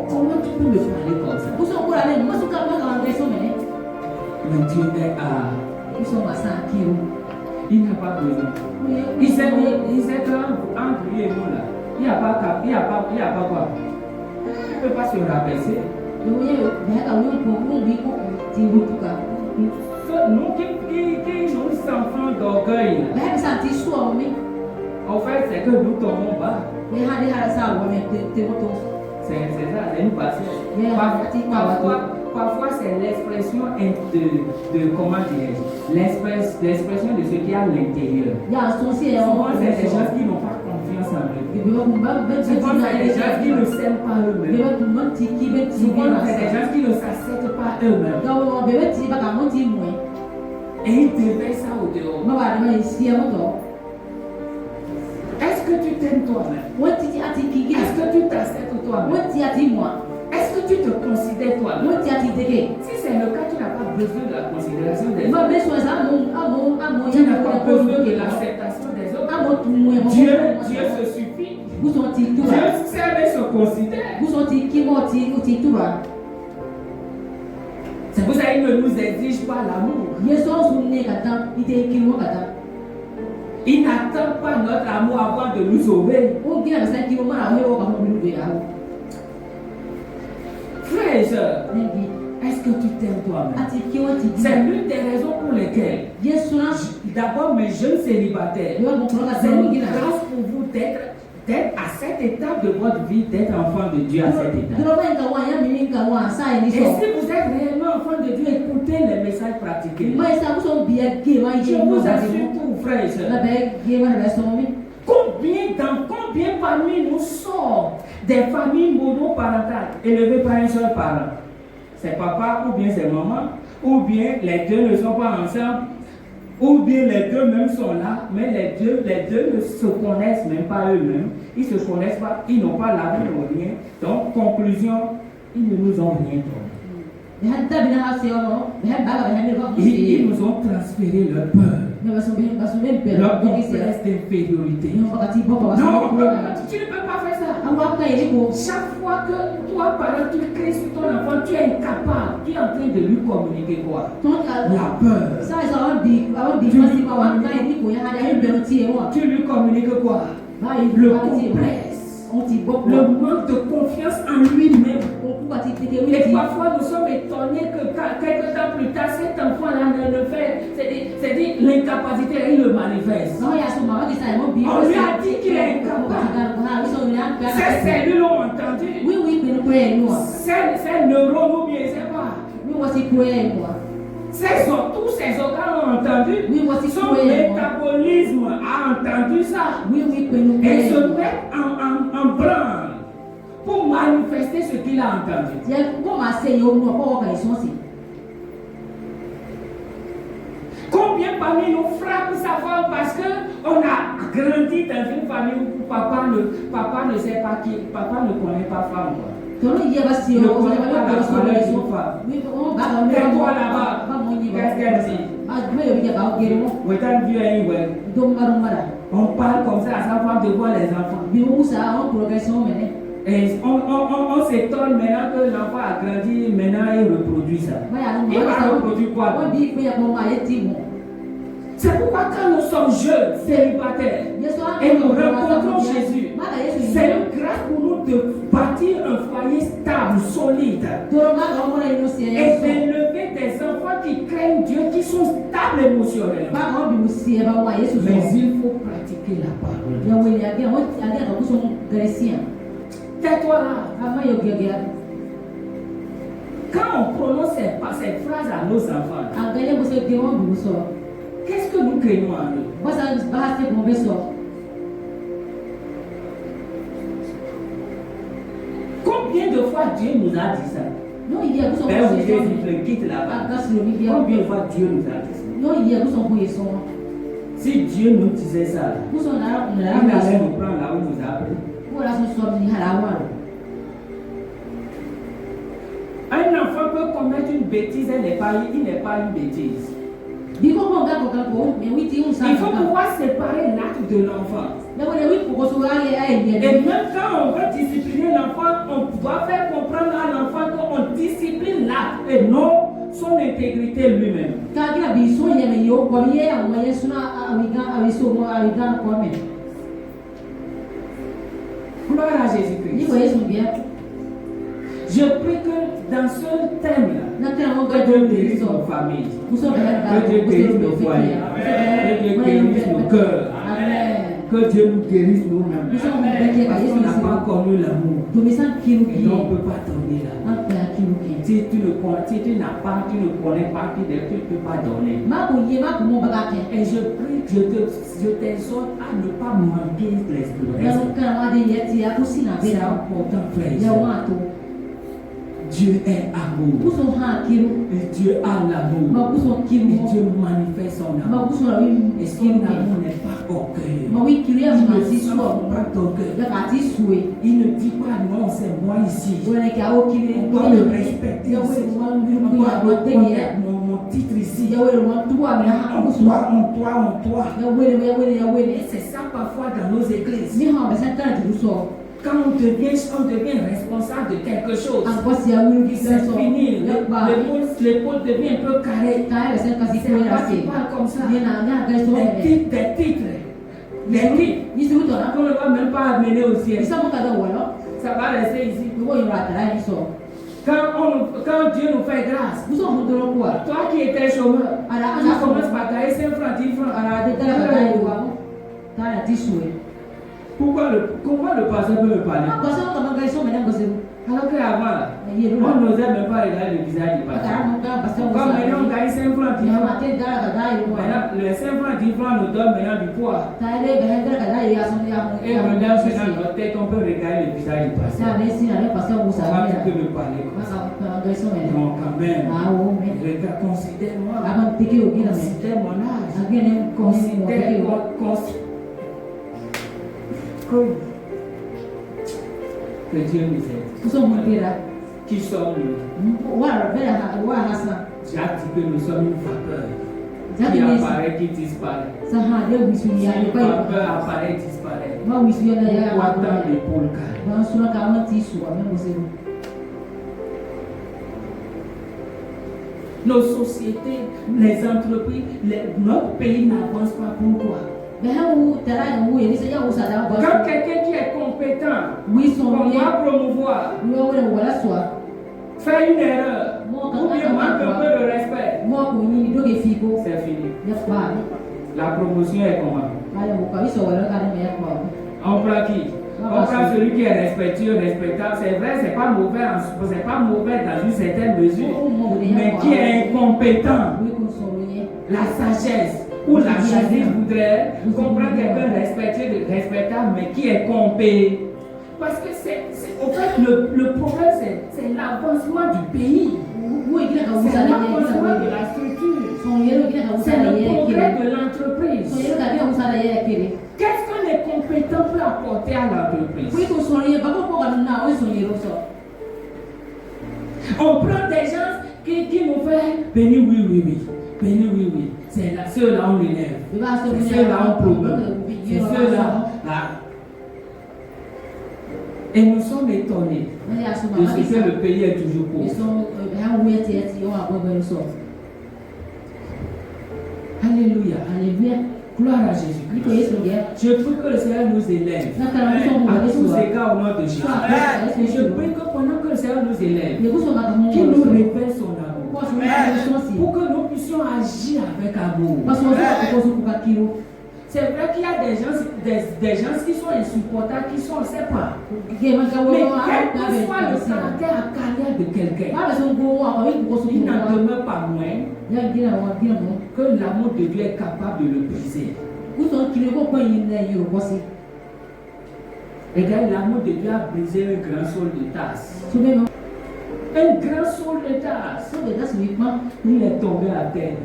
Speaker 1: comment tu peux me parler comme ça?
Speaker 3: ko so ko la ne ma so ka ma ga so me
Speaker 1: Mais Dieu est à.
Speaker 3: ko so ma sa kiru
Speaker 1: Il n'a pas besoin. Il sait qu'entre lui et nous là, il n'y a pas quoi. Il ne peut pas se rabaisser.
Speaker 3: yo ye ba ka wo ko mo bi ko ti ru tu ka
Speaker 1: Nous qui nous enfants d'orgueil,
Speaker 3: ba ya sa ti so me
Speaker 1: en fait, c'est que nous tombons bas.
Speaker 3: ye ha de ha sa wo me te mo to
Speaker 1: C'est ça, c'est une passion.
Speaker 3: Yeah,
Speaker 1: Parfois, c'est l'expression comment dirais-je, l'expression de ce qu'il y a à l'intérieur.
Speaker 3: ya so si e
Speaker 1: Souvent,
Speaker 3: o
Speaker 1: c'est des gens qui n'ont pas confiance en eux.
Speaker 3: be ba ba ti
Speaker 1: Souvent,
Speaker 3: na
Speaker 1: c'est des gens qui ne s'aiment pas
Speaker 3: be
Speaker 1: eux-mêmes.
Speaker 3: ba tu mo ti ki be ti
Speaker 1: Souvent,
Speaker 3: bi
Speaker 1: c'est des gens qui ne s'acceptent pas eux-mêmes.
Speaker 3: donc be be ti ba ka mo ti mo
Speaker 1: Et ils déversent ça au dehors.
Speaker 3: ma ba de ma si e mo to
Speaker 1: Est-ce que tu t'aimes toi-même?
Speaker 3: wo ti ati ki ki
Speaker 1: Est-ce que tu t'acceptes
Speaker 3: wo
Speaker 1: toi-même?
Speaker 3: ti ati mo
Speaker 1: Est-ce que tu te considères toi-même?
Speaker 3: wo ti ati teke
Speaker 1: Si c'est le cas, tu n'as pas besoin de la considération des
Speaker 3: ma
Speaker 1: autres.
Speaker 3: be so sa mo
Speaker 1: Tu n'as pas besoin de l'acceptation des autres.
Speaker 3: amo tu mo e mo
Speaker 1: Dieu se suffit.
Speaker 3: vous sont ti tu
Speaker 1: Dieu sait et se considère.
Speaker 3: vous sont ti ki mo ti tu ra
Speaker 1: C'est pour ça qu'il ne nous exige pas l'amour.
Speaker 3: yeso su ne ka tan ite ki mo ka tan
Speaker 1: Il n'attend pas notre amour avant de nous sauver.
Speaker 3: o ki na sa ki mo ma he o ka mo bi lu ya
Speaker 1: Frères et sœurs,
Speaker 3: nengi
Speaker 1: est-ce que tu t'aimes toi-même?
Speaker 3: ati ki wo ti
Speaker 1: C'est l'une des raisons pour lesquelles,
Speaker 3: yesu na
Speaker 1: d'abord mes jeunes célibataires,
Speaker 3: yo mo ko ka
Speaker 1: c'est
Speaker 3: tan
Speaker 1: une
Speaker 3: ki na
Speaker 1: grâce pour vous d'être à cette étape de votre vie, d'être enfant de Dieu à cette étape.
Speaker 3: duro ba nka wa ya mi nka wa sa ni
Speaker 1: Et
Speaker 3: so
Speaker 1: si vous êtes réellement enfant de Dieu, écoutez les messages pratiqués.
Speaker 3: ma sa vous sont bien ke ma
Speaker 1: Je
Speaker 3: je
Speaker 1: vous
Speaker 3: mo sa
Speaker 1: assure tout, frères et
Speaker 3: la
Speaker 1: sœurs.
Speaker 3: be ke ma na so mi
Speaker 1: Combien parmi nous sortent des familles monoparentales élevées par un seul parent? C'est papa ou bien c'est maman, ou bien les deux ne sont pas ensemble, ou bien les deux même sont là, mais les deux ne se connaissent même pas eux-mêmes, ils ne se connaissent pas, ils n'ont pas l'amour ou rien. Donc, conclusion, ils ne nous ont rien donné.
Speaker 3: ha ta bi na ha se o no ha ba ga ha mi ko
Speaker 1: Ils nous ont transféré leur peur,
Speaker 3: ne ba so be be
Speaker 1: leur
Speaker 3: ko ki se
Speaker 1: complexe d'infériorité.
Speaker 3: yo ba ti bo ba
Speaker 1: Non,
Speaker 3: so
Speaker 1: tu ne peux pas faire ça.
Speaker 3: awa ka ile ko
Speaker 1: Chaque fois que toi, parent, tu cries sur ton enfant, tu es incapable, tu es en train de lui communiquer quoi?
Speaker 3: ton ka
Speaker 1: La peur.
Speaker 3: sa so on di ma si ma wa ka ile ko ya ha ya be no ti e wa
Speaker 1: Tu lui communiques quoi?
Speaker 3: ba ile
Speaker 1: Le
Speaker 3: ba ti
Speaker 1: complexe,
Speaker 3: on ti bo
Speaker 1: le manque de confiance en lui-même.
Speaker 3: on ku ba ti te
Speaker 1: Et
Speaker 3: wi ti
Speaker 1: parfois, nous sommes étonnés que quelques temps plus tard, cet enfant-là ne fait, c'est-à-dire l'incapacité, il le manifeste.
Speaker 3: no ya so ma wa ki sa mo bi
Speaker 1: On lui a dit qu'il est incapable. Ces cellules ont entendu.
Speaker 3: oui oui pe no ko e no
Speaker 1: Ces neurones ou bien, c'est quoi?
Speaker 3: mi wo si ko e mo
Speaker 1: Tous ces organes ont entendu.
Speaker 3: oui wo si
Speaker 1: Son
Speaker 3: ko e mo
Speaker 1: métabolisme a entendu ça.
Speaker 3: oui oui pe no ko
Speaker 1: Et
Speaker 3: e
Speaker 1: se met en branle pour manifester ce qu'il a entendu.
Speaker 3: je ko ma se yo no ko ka so si
Speaker 1: Combien parmi nous frappe sa femme parce qu'on a grandi dans une famille où papa ne sait pas qui, papa ne connaît pas femme. Quoi.
Speaker 3: Tais-toi
Speaker 1: là-bas, qu'est-ce qu'elle dit? On parle comme ça à sa femme de voir les enfants. Et on s'étonne maintenant que l'enfant a grandi, maintenant il reproduit ça. Il va reproduire quoi? C'est pourquoi quand nous sommes jeunes, célibataires, et nous rencontrons Jésus, c'est une grâce pour nous de bâtir un foyer stable, solide, et d'élever des enfants qui craignent Dieu, qui sont stables émotionnellement. Mais il faut pratiquer la parole. Tais-toi là. Quand on prononce cette phrase à nos enfants, qu'est-ce que nous craignons en eux? Combien de fois Dieu nous a dit ça? Père, vous dites, quitte là-bas. Combien de fois Dieu nous a dit ça? Si Dieu nous disait ça, il allait nous prendre là où il nous a pris. Un enfant peut commettre une bêtise, il n'est pas une bêtise. Il faut pouvoir séparer l'acte de l'enfant. Et même quand on veut discipliner l'enfant, on doit faire comprendre à l'enfant qu'on discipline l'acte et non son intégrité lui-même. Gloire à Jésus-Christ. Je prie que dans ce thème-là, que Dieu guérisse nos familles, que Dieu guérisse nos foyers, que Dieu guérisse nos cœurs, que Dieu nous guérisse nous-mêmes. Parce qu'on n'a pas connu l'amour. Et donc on ne peut pas tomber là. Si tu n'as pas, tu ne connais pas, tu ne peux pas donner. Et je prie, je t'exhorte à ne pas manquer l'esprit. C'est important, frère. Dieu est amour. Et Dieu a l'amour. Et Dieu manifeste son amour. Et son amour n'est pas orgueilleux. Il ne sort pas d'orgueil. Il ne dit pas non, c'est moi ici. On doit me respecter. On doit reconnaître mon titre ici. On toi. Et c'est ça parfois dans nos églises. Quand on devient responsable de quelque chose, c'est fini. L'épaule devient un peu carrée. C'est pas qui parle comme ça. Des titres. On ne va même pas amener au ciel. Ça va rester ici. Quand Dieu nous fait grâce, toi qui étais chômeur, tu commences par gagner 5 francs, 10 francs. Comment le pasteur peut me parler? Alors qu'avant, on n'osait même pas regarder le visage du pasteur. Comme maintenant on gagne 5 francs, 10 francs. Maintenant, les 5 francs, 10 francs nous donnent maintenant du poids. Et maintenant, dans notre tête, on peut regarder le visage du pasteur. Comment tu peux me parler comme ça? Non, quand même. Regarde, considère-moi. Considère mon âge. Considère. Que Dieu nous aide. Qui sommes-nous? Jacques dit que nous sommes une vapeur qui apparaît, qui disparaît. Si une vapeur apparaît, disparaît. Pourquoi tant d'épaule carrée? Nos sociétés, les entreprises, notre pays n'avance pas. Pourquoi? Quand quelqu'un qui est compétent, on va promouvoir, faire une erreur, ou bien manque un peu de respect, c'est fini. La promotion est comment? On prend qui? On prend celui qui est respectueux, respectable. C'est vrai, c'est pas mauvais dans une certaine mesure, mais qui est incompétent. La sagesse ou la justice voudrait comprendre quelqu'un respectable, mais qui est compétent. Parce que au fait, le problème, c'est l'avancement du pays. C'est l'avancement de la structure. C'est le progrès l'entreprise.
Speaker 3: So yero ka bi musada ya kere.
Speaker 1: Qu'est-ce qu'un incompétent peut apporter à l'entreprise?
Speaker 3: Oui ko so ye ba ko ko na o so yero so.
Speaker 1: On prend des gens qui nous font béni, oui. Béni, oui. C'est là, ceux-là on l'élève. C'est ceux-là on promeut. C'est ceux-là. Et nous sommes étonnés de ce que le pays est toujours pauvre. Alléluia. Gloire à Jésus. Je prie que le Seigneur nous élève à tous égards au nom de Jésus. Je prie que pendant que le Seigneur nous élève, qu'il nous révèle son amour. Pour que nous puissions agir avec amour. C'est vrai qu'il y a des gens qui sont insupportables, qui sont, on ne sait pas. Mais quel que soit le caractère acariâtre de quelqu'un, il n'en demeure pas moins que l'amour de Dieu est capable de le briser. Regarde, l'amour de Dieu a brisé un grand sol de tasse. Un grand sol de tasse. Il est tombé à terre.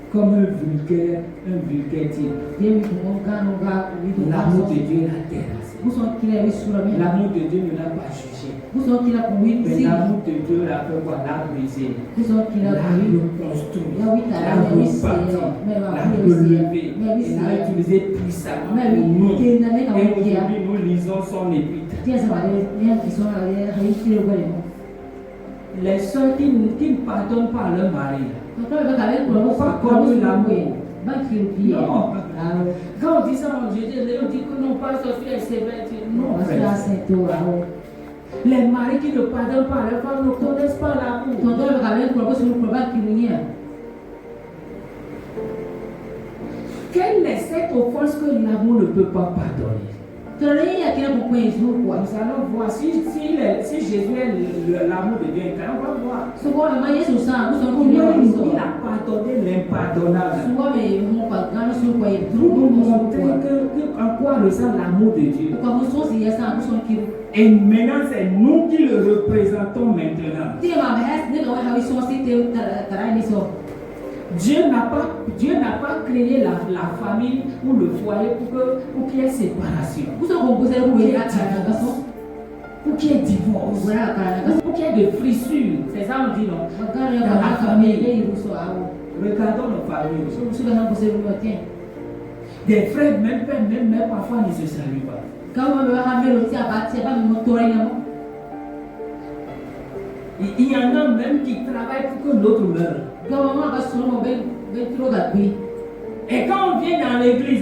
Speaker 1: Comme un vulgaire type. L'amour de Dieu l'a terrassé. L'amour de Dieu ne l'a pas jugé. Mais l'amour de Dieu l'a fait quoi? L'a brisé. L'a reconstruit. L'a rebâti. L'a relevé. Il l'a utilisé puissamment pour nous. Et aujourd'hui, nous lisons son épître. Les soeurs qui ne pardonnent pas leur mari. Pas comme l'amour. Non. Quand on dit ça, on dit que non, pas Sophie, elle s'est bêtée. Non, les maris qui ne pardonnent pas leurs femmes ne connaissent pas l'amour. Quelle est cette offense que l'amour ne peut pas pardonner? Nous allons voir si Jésus est l'amour de Dieu, on va voir. Il a pardonné l'impardonnable. Pour nous montrer en quoi ressent l'amour de Dieu. Et maintenant, c'est nous qui le représentons maintenant. Dieu n'a pas créé la famille ou le foyer pour qu'il y ait séparation. Pour qu'il y ait divorce. Pour qu'il y ait de frissures. C'est ça on dit non. Dans la famille. Regardons nos familles. Des frères, même père, même mère, parfois ne se saluent pas. Il y en a même qui travaillent pour que l'autre meure. Et quand on vient dans l'église,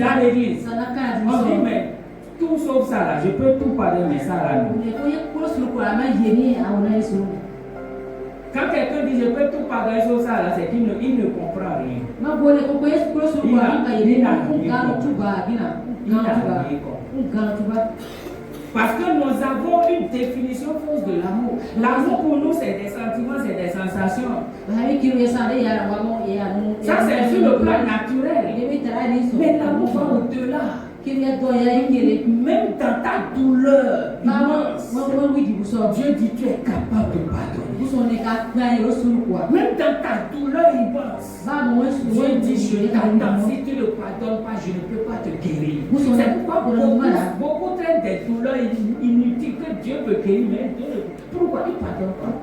Speaker 1: on dit mais tout sauf ça là, je peux tout parler mais ça là non. Quand quelqu'un dit je peux tout parler sauf ça là, c'est qu'il ne comprend rien. Il n'a rien compris. Parce que nous avons une définition fausse de l'amour. L'amour pour nous, c'est des sentiments, c'est des sensations. Ça, c'est sur le plan naturel. Mais l'amour va au-delà. Même dans ta douleur immense, Dieu dit tu es capable de pardonner. Même dans ta douleur immense, Dieu dit je t'attends. Si tu ne pardonnes pas, je ne peux pas te guérir. C'est pourquoi beaucoup traitent des douleurs inutiles que Dieu peut guérir, mais Dieu pourquoi il ne pardonne pas?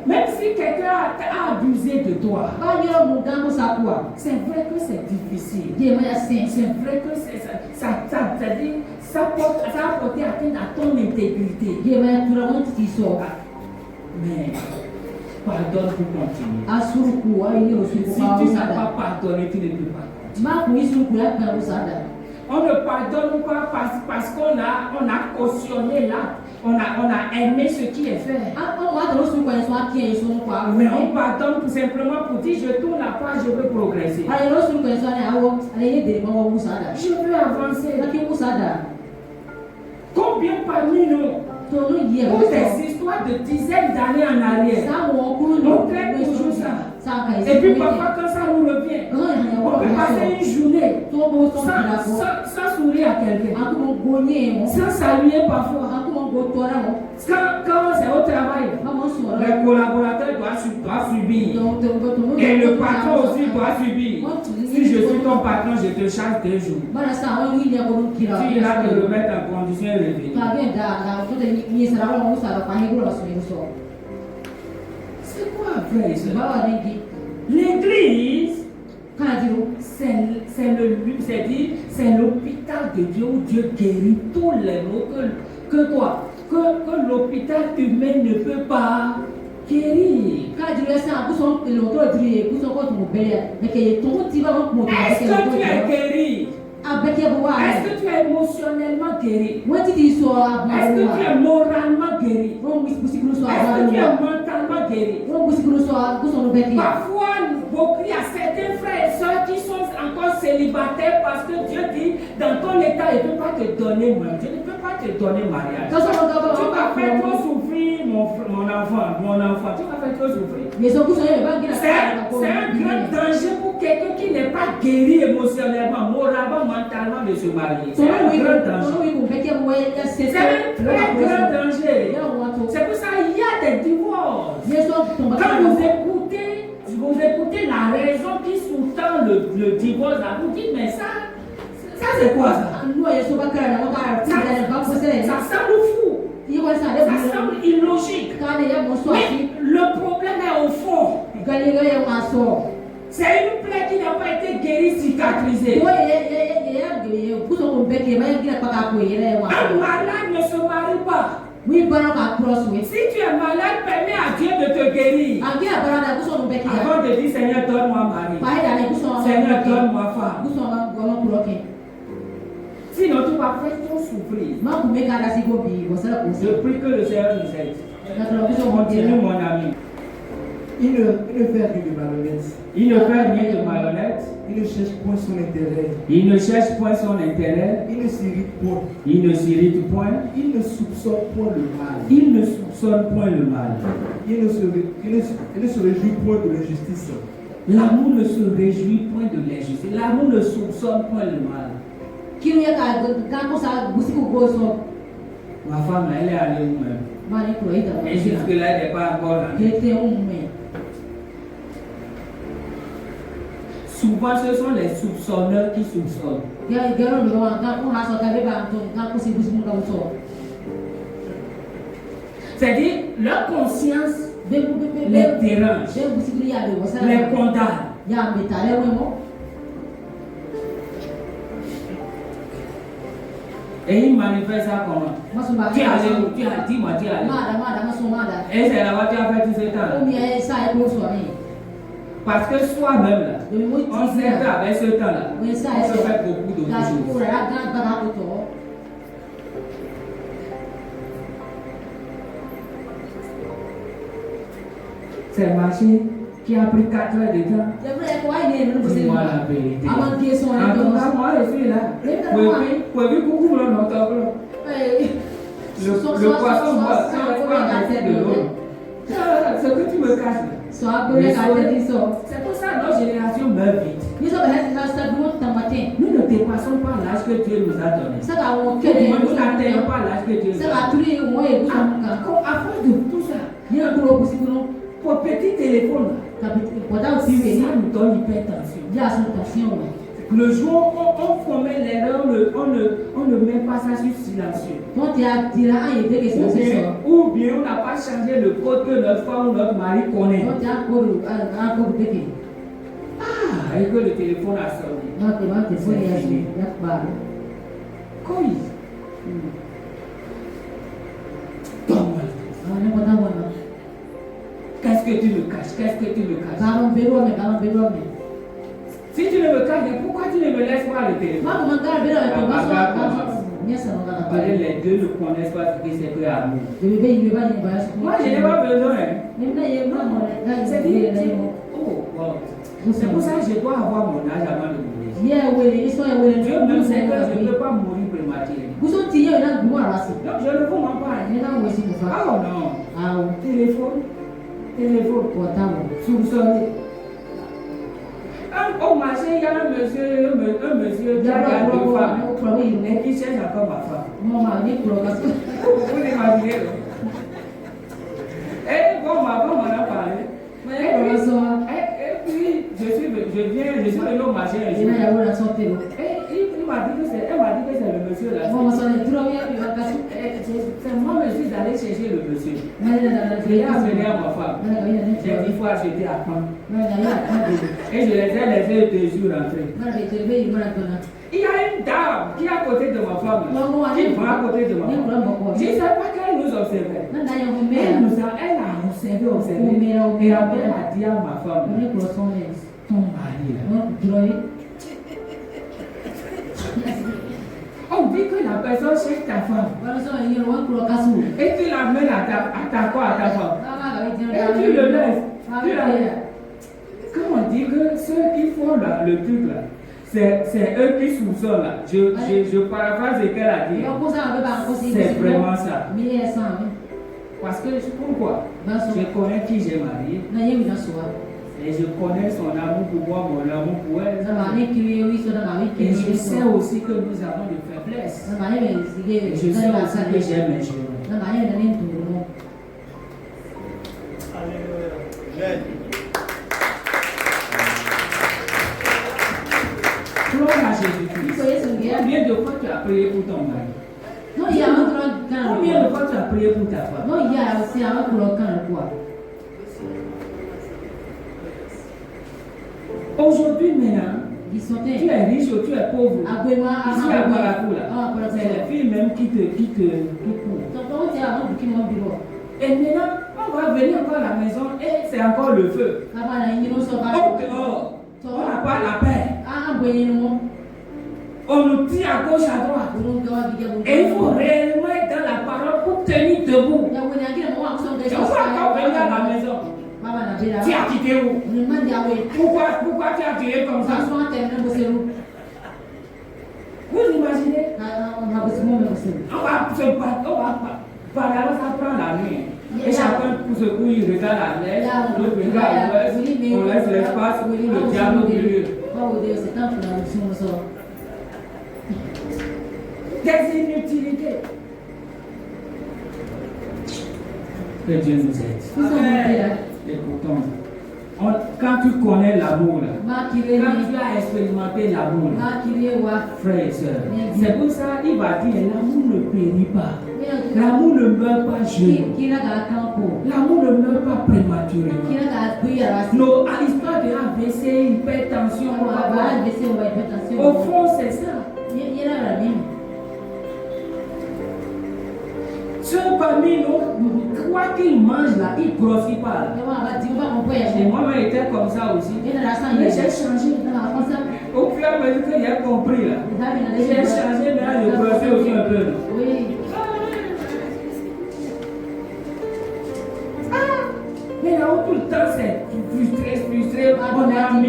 Speaker 1: Même si quelqu'un a abusé de toi, c'est vrai que c'est difficile. C'est vrai que ça a porté atteinte à ton intégrité. Mais pardonne pour continuer. Si tu n'as pas pardonné, tu ne peux pas continuer. On ne pardonne pas parce qu'on a cautionné l'acte. On a aimé ce qui est fait. Mais on pardonne tout simplement pour dire je tourne la page, je veux progresser. Je veux avancer. Combien parmi nous, pour des histoires de dizaines d'années en arrière, on traite toujours ça. Et puis parfois quand ça nous revient, on peut passer une journée sans sourire à quelqu'un, sans saluer parfois. Quand c'est au travail, subir. Et le patron aussi doit subir. Si je suis ton patron, je te charge 2 jours. Tu iras te remettre en condition élevée. C'est quoi, frère et sœur? L'église, c'est l'hôpital de Dieu où Dieu guérit tous les maux que l'hôpital humain ne peut pas guérir. Est-ce que tu es guéri? Est-ce que tu es émotionnellement guéri? Est-ce que tu es moralement guéri? Est-ce que tu es mentalement guéri? Parfois, il y a certains frères et sœurs qui sont encore célibataires parce que Dieu dit, dans ton état, je ne peux pas te donner mariage. Je ne peux pas te donner mariage. Tu vas faire trop souffrir, mon enfant. Tu vas faire trop souffrir. C'est un grand danger pour quelqu'un qui n'est pas guéri émotionnellement, moralement, mentalement de se marier. C'est un grand danger. C'est un très grand danger. C'est pour ça qu'il y a des divorces. Quand vous écoutez la raison qui sous-tend le divorce, là, vous dites, mais ça c'est quoi ça? Ça semble fou. Ça semble illogique. Mais le problème est au fond. C'est une plaie qui n'a pas été guérie, cicatrisée. Un malade ne se marie pas. Si tu es malade, permets à Dieu de te guérir. Avant de dire Seigneur, donne-moi mari. Seigneur, donne-moi femme. Sinon, tu vas faire trop souffrir. Je prie que le Seigneur nous aide. Continue, mon ami.
Speaker 2: Il ne fait rien de malhonnête.
Speaker 1: Il ne fait rien de malhonnête.
Speaker 2: Il ne cherche point son intérêt.
Speaker 1: Il ne cherche point son intérêt.
Speaker 2: Il ne s'irrite point.
Speaker 1: Il ne s'irrite point.
Speaker 2: Il ne soupçonne point le mal.
Speaker 1: Il ne soupçonne point le mal.
Speaker 2: Il ne se réjouit point de l'injustice.
Speaker 1: L'amour ne se réjouit point de l'injustice. L'amour ne soupçonne point le mal. Ma femme, elle est allée où même? Et jusque-là, elle n'est pas encore allée. Souvent, ce sont les soupçonneurs qui soupçonnent. C'est-à-dire, leur conscience les dérange, les condamne. Et il manifeste ça comment? Tu es allé où? Dis-moi, tu es allé. Et c'est là-bas que tu as fait tout ce temps. Parce que soi-même, là, on sait qu'avec ce temps-là, on peut faire beaucoup d'autres choses. C'est marché qui a pris 4 heures de temps. Dis-moi la vérité. En tout cas, moi, je suis là. Pouvez-vous coucou le notable? Le poisson boit, c'est quoi de l'eau? Ce que tu me caches. C'est pour ça que notre génération meurt vite. Nous ne dépassons pas l'âge que Dieu nous a donné. Nous n'atteignons pas l'âge que Dieu nous a donné. À cause de tout ça, pour petit téléphone, ça nous donne hypertension. Le jour où on commet l'erreur, on ne met pas ça sur silencieux. Ou bien on n'a pas changé le code que notre femme ou notre mari connaît. Ah, et que le téléphone a sonné. Quoi? Donne-moi. Qu'est-ce que tu me caches? Si tu ne me caches, pourquoi tu ne me laisses pas le téléphone? Les deux ne connaissent pas ce que c'est que l'amour. Moi, je n'ai pas besoin. C'est pour ça que je dois avoir mon âge avant de mourir. Dieu même sait que je ne peux pas mourir prématurément. Donc je ne vous mens pas. Ah non. Téléphone. Soupçonné. Au marché, il y a un monsieur qui a 2 femmes et qui cherche encore ma femme. Vous l'imaginez? Et bon, ma femme m'en a parlé. Et puis, je suis venu au marché un jour. Et elle m'a dit que c'est le monsieur là. C'est moi, je suis allé chercher le monsieur. Je l'ai amené à ma femme. J'ai dit, il faut acheter à prendre. Et je les ai laissés 2 jours rentrer. Il y a une dame qui est à côté de ma femme, qui va à côté de ma femme. Je ne sais pas qu'elle nous observait. Elle a observé. Et après, elle a dit à ma femme, ton mari là. On dit que la personne cherche ta femme. Et tu l'amènes à ta femme. Et tu le laisses. Quand on dit que ceux qui font le truc là, c'est eux qui soupçonnent là. Je paraphrase ce qu'elle a dit. C'est vraiment ça. Parce que pourquoi? Je connais qui j'ai marié. Et je connais son amour pour moi, mon amour pour elle. Et je sais aussi que nous avons des faiblesses. Et je sais aussi que j'aime mes cheveux. Gloire à Jésus-Christ. Combien de fois tu as prié pour ton mari? Combien de fois tu as prié pour ta femme? Aujourd'hui maintenant, tu es riche ou tu es pauvre. Ici à Parakou, c'est les filles même qui courent. Et maintenant, on va venir encore à la maison et c'est encore le feu. Au dehors, on n'a pas la paix. On nous tire à gauche, à droite. Et il faut réellement être dans la parole pour tenir debout. Et on va encore venir à la maison. Tu as quitté où? Pourquoi tu as tiré comme ça? Vous imaginez? On va se battre, on va parler, ça prend la nuit. Et chacun pour ce coup, il regarde à l'est, l'autre regarde à l'ouest, on laisse l'espace pour le diable au milieu. Des inutilités. Que Dieu nous aide. Et pourtant, quand tu connais l'amour, quand tu as expérimenté l'amour, frères et sœurs, c'est pour ça qu'il va dire l'amour ne périt pas. L'amour ne meurt pas jeune. L'amour ne meurt pas prématurément. L'histoire de AVC, hypertension, au fond, c'est ça. Ceux parmi nous, quoi qu'ils mangent là, ils ne grossissent pas. Et moi-même j'étais comme ça aussi. Mais j'ai changé. Au fur et à mesure que j'ai compris là, j'ai changé, mais là je grossis aussi un peu. Mais là où tout le temps c'est frustré, on est amis.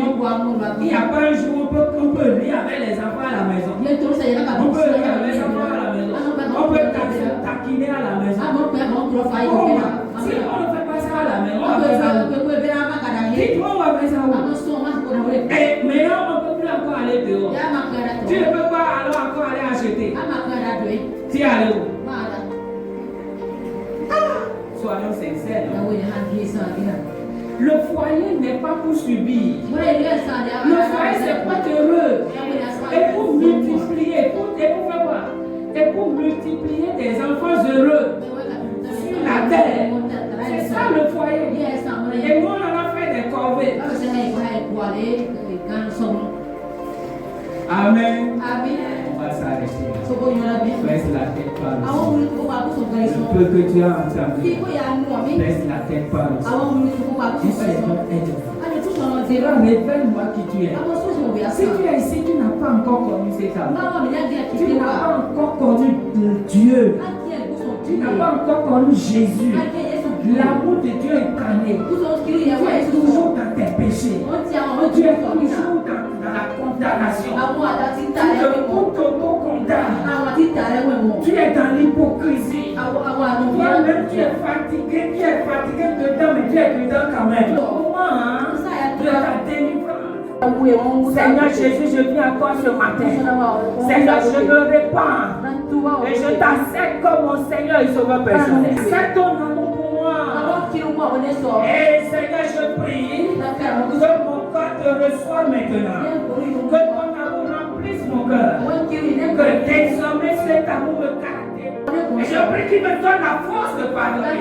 Speaker 1: Il n'y a pas un jour où on peut rire avec les enfants à la maison. On peut rire avec les enfants à la maison. On peut taquiner à la maison. Si on ne fait pas ça à la maison, on va faire ça. Dites-moi, on va faire ça où? Et maintenant, on ne peut plus encore aller dehors. Tu ne peux pas alors encore aller acheter. Tu es allé où? Soyons sincères. Le foyer n'est pas pour subir. Le foyer, c'est pour être heureux. Et pour multiplier. Et pour faire quoi? Et pour multiplier des enfants heureux sur la terre. C'est ça le foyer. Et nous, on en a fait des corvées. Amen. On va s'arrêter. Baisse la tête par le peu que tu as entendu. Baisse la tête par le si c'est ton aide. Révèle-moi qui tu es. Si tu es ici, tu n'as pas encore connu cet amour. Tu n'as pas encore connu Dieu. Tu n'as pas encore connu Jésus. L'amour de Dieu incarné. Tu es toujours dans tes péchés. Tu es toujours dans la condamnation. Tu te auto-condamnes. Tu es dans l'hypocrisie. Toi-même, tu es fatigué dedans, mais tu es dedans quand même. Comment de ta délivrance? Seigneur Jésus, je viens à toi ce matin. Seigneur, je me répands. Et je t'accepte comme mon Seigneur et Sauveur personnel. C'est ton amour pour moi. Et Seigneur, je prie que mon cœur te reçoive maintenant. Que ton amour remplisse mon cœur. Que désormais cet amour me caractérise. Et je prie qu'il me donne la force de pardonner.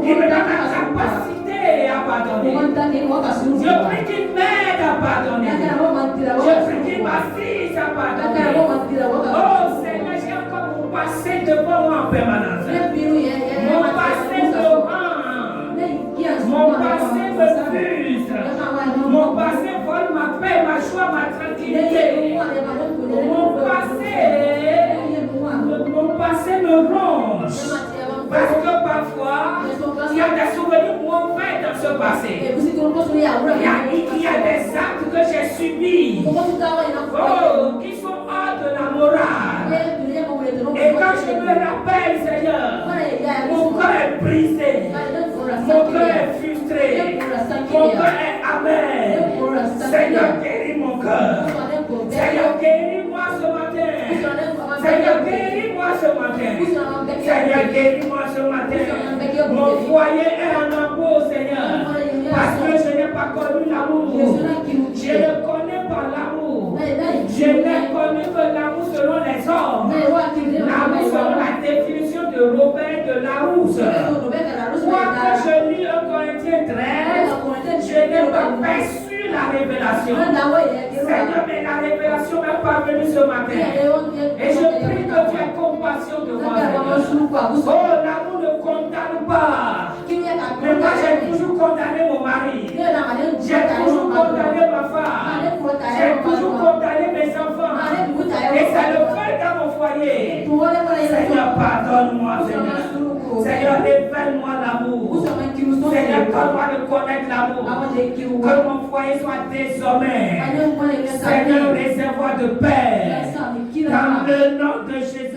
Speaker 1: Qu'il me donne la capacité à pardonner. Je prie qu'il m'aide à pardonner. Je prie qu'il m'assise à pardonner. Oh Seigneur, j'ai encore mon passé devant moi en permanence. Mon passé me rend. Mon passé me frustre. Mon passé vole ma paix, ma joie, ma tranquillité. Mon passé me ronge. Parce que parfois, il y a des souvenirs mauvais dans ce passé. Il y a des actes que j'ai subis. Oh, qui sont hors de la morale. Et quand je me rappelle, Seigneur, mon cœur est brisé. Mon cœur est frustré. Mon cœur est amer. Seigneur, guéris mon cœur. Seigneur, guéris-moi ce matin. Seigneur, guéris-moi ce matin. Seigneur, guéris-moi ce matin. Mon foyer est en lambeaux, Seigneur. Parce que je n'ai pas connu l'amour. Je ne connais pas l'amour. Je n'ai connu que l'amour selon les hommes. L'amour selon la définition de Robert de Larousse. Moi, quand je lis 1 Corinthiens 13, je n'ai pas perçu la révélation. Seigneur, mais la révélation m'est parvenue ce matin. Et je prie que tu aies compassion de moi. Oh, l'amour ne condamne pas. Mais moi, j'ai toujours condamné mon mari. J'ai toujours condamné ma femme. J'ai toujours condamné mes enfants. Et ça le fait dans mon foyer. Seigneur, pardonne-moi, Seigneur. Seigneur, révèle-moi l'amour. Seigneur, donne-moi de connaître l'amour. Que mon foyer soit désormais, Seigneur, réservoir de paix. Dans le nom de Jésus.